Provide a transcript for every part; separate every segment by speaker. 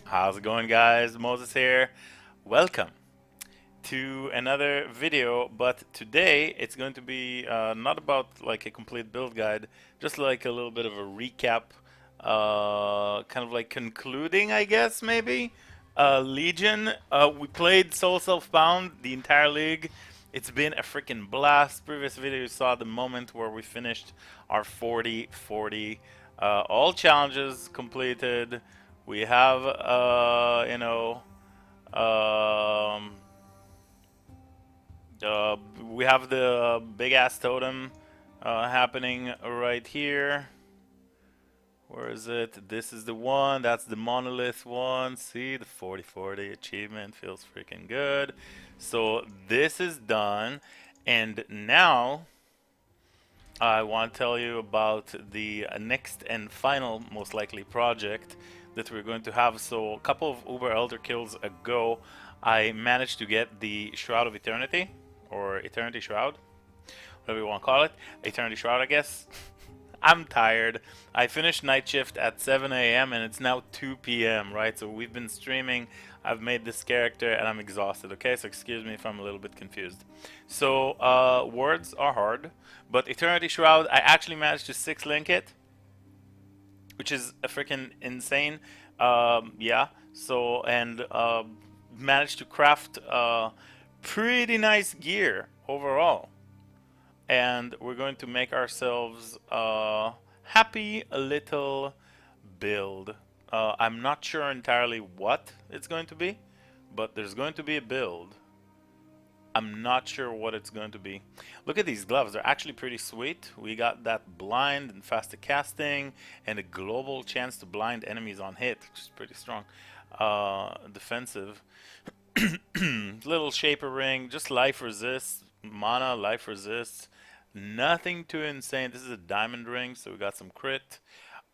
Speaker 1: How's it going, guys? Moses here. Welcome to another video, but today it's going to be not about like a complete build guide, just like a little bit of a recap, kind of like concluding, I guess, maybe. Legion, we played Soul Self-Bound, the entire league. It's been a freaking blast. Previous video you saw the moment where we finished our 40-40. All challenges completed. We have, um, we have the big ass totem happening right here. Where is it? This is the one. That's the monolith one. See, the 40-40 achievement feels freaking good. So this is done, and now I want to tell you about the next and final, most likely, project that we're going to have. So a couple of Uber Elder kills ago, I managed to get the Shroud of Eternity, or Eternity Shroud, whatever you want to call it. Eternity Shroud, I guess. I'm tired. I finished night shift at 7 a.m. and it's now 2 p.m., right? So we've been streaming. I've made this character and I'm exhausted, okay? So excuse me if I'm a little bit confused. So, words are hard, but Eternity Shroud, I actually managed to 6-link it, which is a freaking insane. Yeah, so, and managed to craft pretty nice gear overall. And we're going to make ourselves a happy little build. I'm not sure entirely what it's going to be, but there's going to be a build. I'm not sure what it's going to be. Look at these gloves, they're actually pretty sweet. We got that blind and faster casting and a global chance to blind enemies on hit, which is pretty strong. Defensive. Little shaper ring, just life resist, mana, life resist. Nothing too insane. This is a diamond ring, so we got some crit.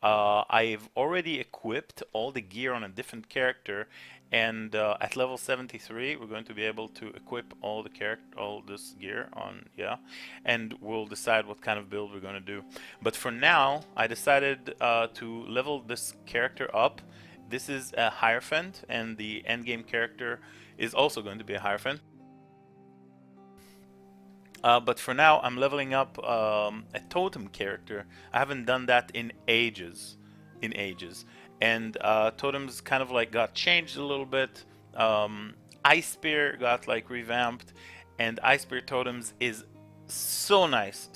Speaker 1: I've already equipped all the gear on a different character, and at level 73 we're going to be able to equip all this gear on, yeah, and we'll decide what kind of build we're going to do. But for now, I decided to level this character up. This is a Hierophant, and the endgame character is also going to be a Hierophant. But for now, I'm leveling up a Totem character. I haven't done that in ages, And Totems kind of like got changed a little bit. Ice Spear got like revamped, and Ice Spear Totems is so nice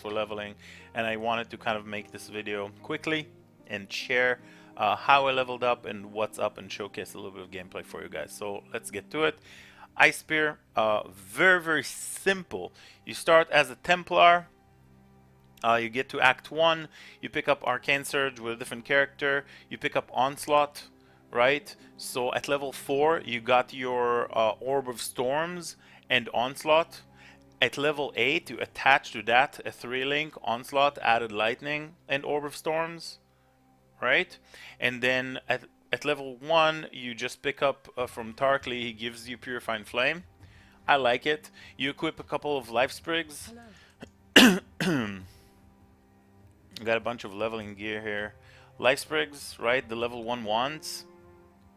Speaker 1: for leveling. And I wanted to kind of make this video quickly and share how I leveled up and what's up, and showcase a little bit of gameplay for you guys. So let's get to it. Ice Spear, very simple. You start as a Templar, you get to Act 1, you pick up Arcane Surge with a different character, you pick up Onslaught, right? So at level 4 you got your Orb of Storms and Onslaught. At level 8 you attach to that a 3-link Onslaught, added Lightning, and Orb of Storms, right? And then at level 1, you just pick up from Tarkly, he gives you Purifying Flame. I like it. You equip a couple of Life Sprigs. Got a bunch of leveling gear here. Life Sprigs, right? The level 1 wands.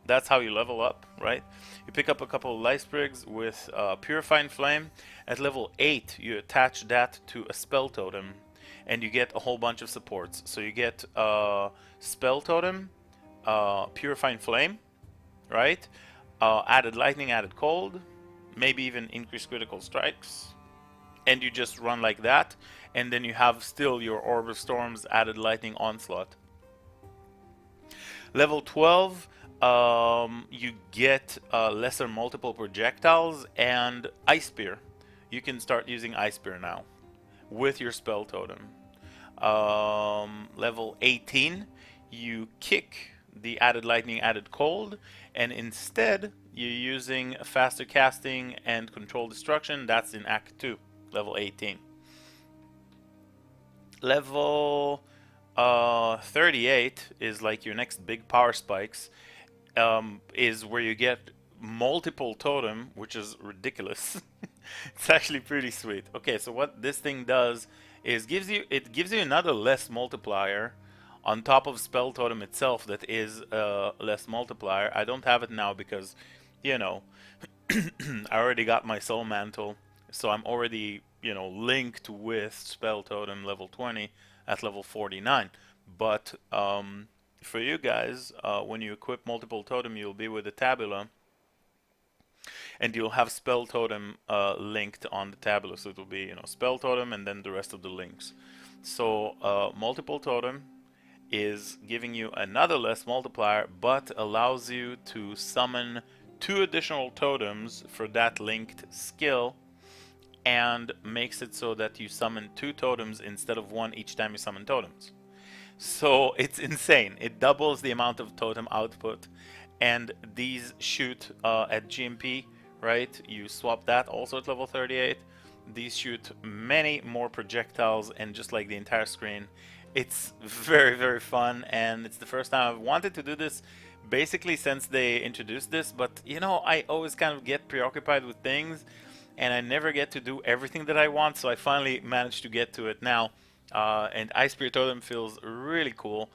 Speaker 1: That's how you level up, right? You pick up a couple of Life Sprigs with Purifying Flame. At level 8, you attach that to a Spell Totem, and you get a whole bunch of supports. So you get Spell Totem, Purifying Flame, right? Added Lightning, added Cold, maybe even increased critical strikes, and you just run like that. And then you have still your Orb of Storms, added Lightning, Onslaught. Level 12, you get lesser multiple projectiles and Ice Spear. You can start using Ice Spear now with your Spell Totem. Level 18, you kick the added Lightning, added Cold, and instead you're using faster casting and control destruction. That's in Act 2, level 18. Level 38 is like your next big power spikes, is where you get multiple totem, which is ridiculous. It's actually pretty sweet. Okay, so what this thing does is gives you another less multiplier on top of Spell Totem itself that is less multiplier. I don't have it now because, you know, I already got my Soul Mantle, so I'm already, you know, linked with Spell Totem level 20 at level 49. But for you guys, when you equip multiple totem, you'll be with the tabula, and you'll have Spell Totem linked on the tabula. So it'll be, you know, Spell Totem and then the rest of the links. So multiple totem is giving you another less multiplier, but allows you to summon 2 additional totems for that linked skill, and makes it so that you summon 2 totems instead of 1 each time you summon totems. So it's insane. It doubles the amount of totem output, and these shoot at GMP, right? You swap that also at level 38. These shoot many more projectiles, and just like the entire screen, it's very, very fun, and it's the first time I've wanted to do this basically since they introduced this, but you know, I always kind of get preoccupied with things, and I never get to do everything that I want, so I finally managed to get to it now. And Ice Spirit Totem feels really cool.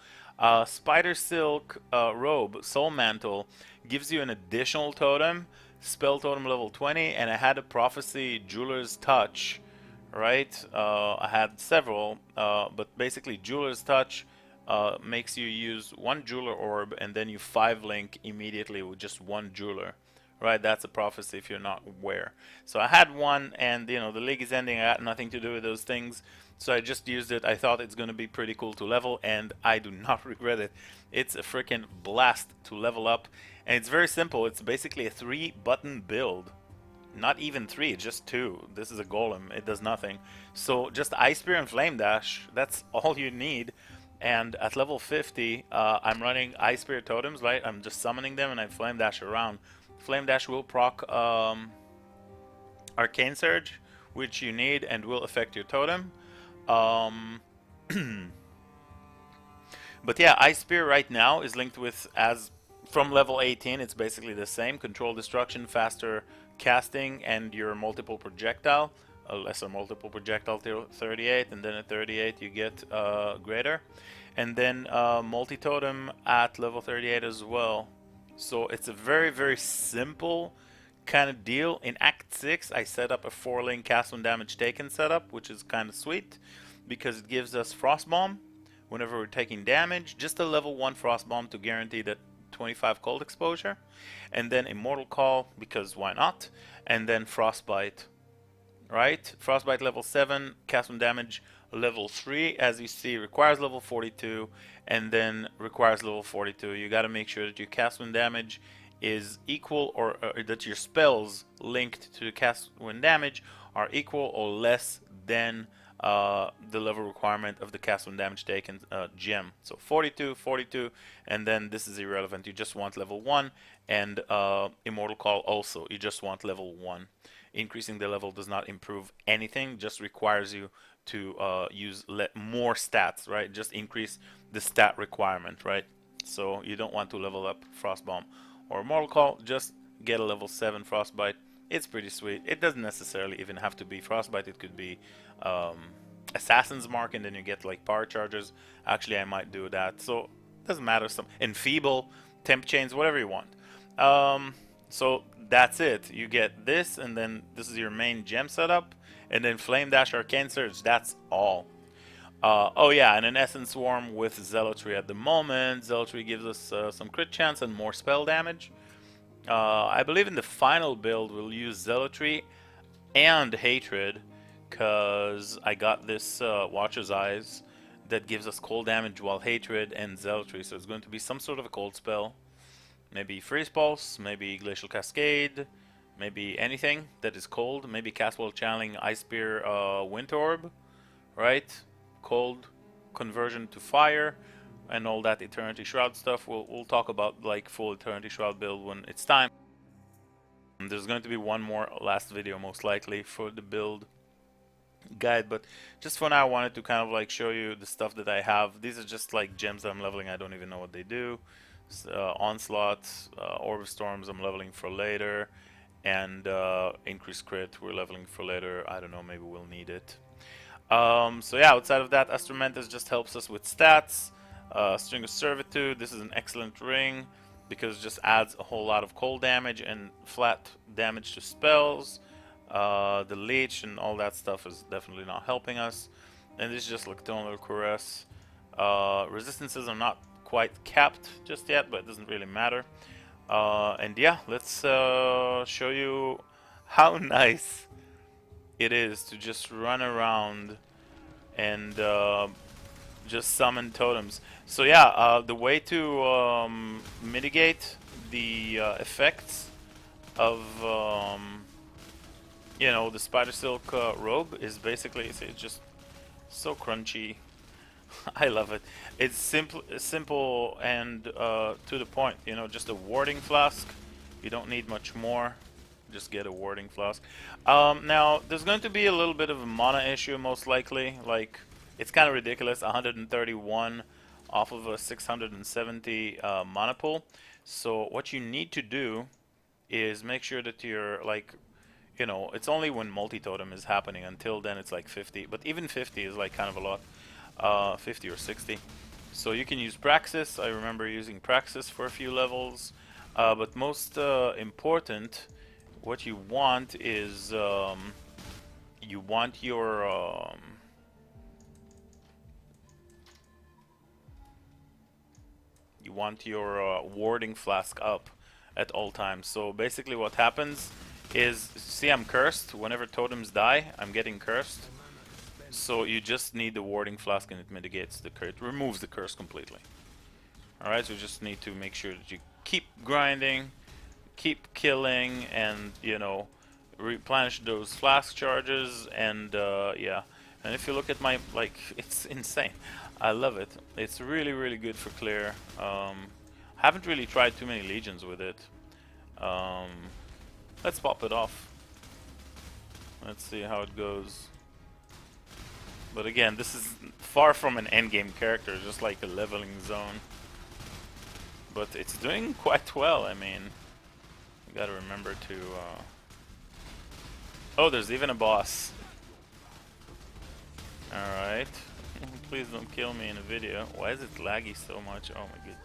Speaker 1: Spider Silk Robe, Soul Mantle, gives you an additional totem, Spell Totem level 20, and I had a Prophecy Jeweler's Touch, right? I had several, but basically Jeweler's Touch makes you use 1 Jeweler Orb, and then you 5-link immediately with just 1 Jeweler. Right, that's a prophecy if you're not aware. So I had one, and you know, the league is ending. I had nothing to do with those things, so I just used it. I thought it's going to be pretty cool to level, and I do not regret it. It's a freaking blast to level up, and it's very simple. It's basically a 3-button build. Not even 3, just 2. This is a golem. It does nothing. So just Ice Spear and Flame Dash. That's all you need. And at level 50, I'm running Ice Spirit Totems, right? I'm just summoning them, and I Flame Dash around. Flame Dash will proc Arcane Surge, which you need and will affect your totem. But yeah, Ice Spear right now is linked with, as from level 18, it's basically the same. Control Destruction, faster casting, and your multiple projectile. A lesser multiple projectile till 38, and then at 38 you get greater. And then multi-totem at level 38 as well. So it's a very, very simple kind of deal. In Act 6, I set up a 4-link cast when damage taken setup, which is kind of sweet because it gives us Frost Bomb whenever we're taking damage. Just a level 1 Frost Bomb to guarantee that 25 cold exposure. And then Immortal Call, because why not? And then Frostbite, right? Frostbite level 7, cast when damage level 3, as you see, requires level 42, and then requires level 42. You got to make sure that your cast when damage is equal, or that your spells linked to the cast when damage are equal or less than the level requirement of the cast when damage taken gem. So 42, 42, and then this is irrelevant. You just want level 1, and Immortal Call also. You just want level 1. Increasing the level does not improve anything, just requires you to use more stats, right? Just increase the stat requirement, right? So you don't want to level up Frostbomb or Immortal Call, just get a level 7 Frostbite. It's pretty sweet. It doesn't necessarily even have to be Frostbite. It could be Assassin's Mark, and then you get like power charges. Actually, I might do that. So it doesn't matter. Some Enfeeble, Temp Chains, whatever you want. So that's it. You get this, and then this is your main gem setup, and then Flame Dash, Arcane Surge. That's all. Oh yeah, and an Essence Swarm with Zealotry at the moment. Zealotry gives us some crit chance and more spell damage. I believe in the final build we'll use Zealotry and Hatred, because I got this Watcher's Eyes that gives us cold damage while Hatred and Zealotry, so it's going to be some sort of a cold spell. Maybe Freeze Pulse, maybe Glacial Cascade, maybe anything that is cold, maybe Castwell Channeling, Ice Spear, Wind Orb, right? Cold conversion to fire, and all that Eternity Shroud stuff. We'll talk about like full Eternity Shroud build when it's time. And there's going to be one more last video most likely for the build guide, but just for now I wanted to kind of like show you the stuff that I have. These are just like gems that I'm leveling. I don't even know what they do. Onslaught, Orb of Storms I'm leveling for later, and Increased Crit we're leveling for later. I don't know, maybe we'll need it. So yeah, outside of that, Astromantis just helps us with stats. String of Servitude, this is an excellent ring because it just adds a whole lot of cold damage and flat damage to spells. The Leech and all that stuff is definitely not helping us. And this is just like Tonal Caress. Resistances are not quite capped just yet, but it doesn't really matter. And yeah, let's show you how nice it is to just run around and just summon totems. So yeah, the way to mitigate the effects of you know, the Spider Silk robe is basically it's just so crunchy. I love it. It's simple and to the point. You know, just a warding flask. You don't need much more. Just get a warding flask. Now, there's going to be a little bit of a mana issue, most likely. Like, it's kind of ridiculous. 131 off of a 670 mana pool. So what you need to do is make sure that you're like, you know, it's only when multi-totem is happening. Until then, it's like 50. But even 50 is like kind of a lot. 50 or 60. So you can use Praxis. I remember using Praxis for a few levels. But most important, what you want is you want your warding flask up at all times. So basically what happens is, see, I'm cursed. Whenever totems die, I'm getting cursed. So you just need the warding flask and it mitigates the curse. It removes the curse completely. Alright, so you just need to make sure that you keep grinding, keep killing, and, you know, replenish those flask charges, and yeah. And if you look at my, like, it's insane. I love it. It's really, really good for clear. Haven't really tried too many legions with it. Let's pop it off. Let's see how it goes. But again, this is far from an endgame character, just like a leveling zone. But it's doing quite well, I mean. You gotta remember to... Oh, there's even a boss. Alright. Please don't kill me in a video. Why is it laggy so much? Oh my god.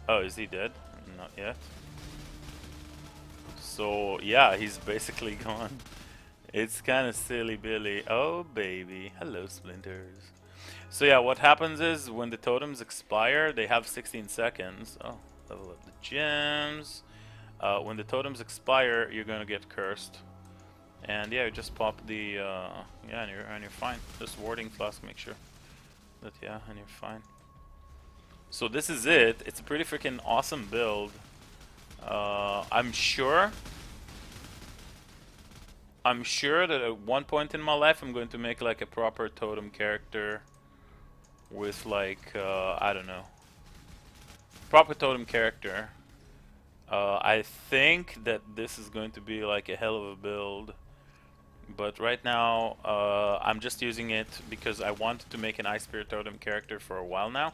Speaker 1: Oh, is he dead? Not yet. So, yeah, he's basically gone. It's kind of silly Billy. Oh, baby. Hello, Splinters. So, yeah, what happens is when the totems expire, they have 16 seconds. Oh, level up the gems. When the totems expire, you're gonna get cursed. And yeah, you just pop the yeah, and you're fine. Just warding flask, make sure that yeah, and you're fine. So this is it. It's a pretty freaking awesome build. I'm sure that at one point in my life I'm going to make like a proper totem character with like I don't know, proper totem character. I think that this is going to be like a hell of a build, but right now I'm just using it because I wanted to make an Ice Spirit Totem character for a while now.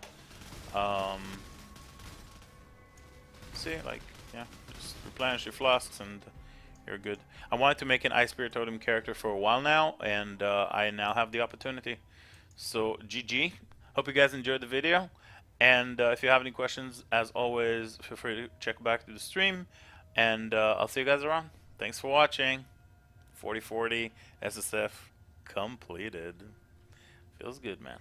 Speaker 1: See, like, yeah, just replenish your flasks and you're good. I wanted to make an Ice Spirit Totem character for a while now, and I now have the opportunity. So, GG. Hope you guys enjoyed the video. And if you have any questions, as always, feel free to check back to the stream. And I'll see you guys around. Thanks for watching. 4040 SSF completed. Feels good, man.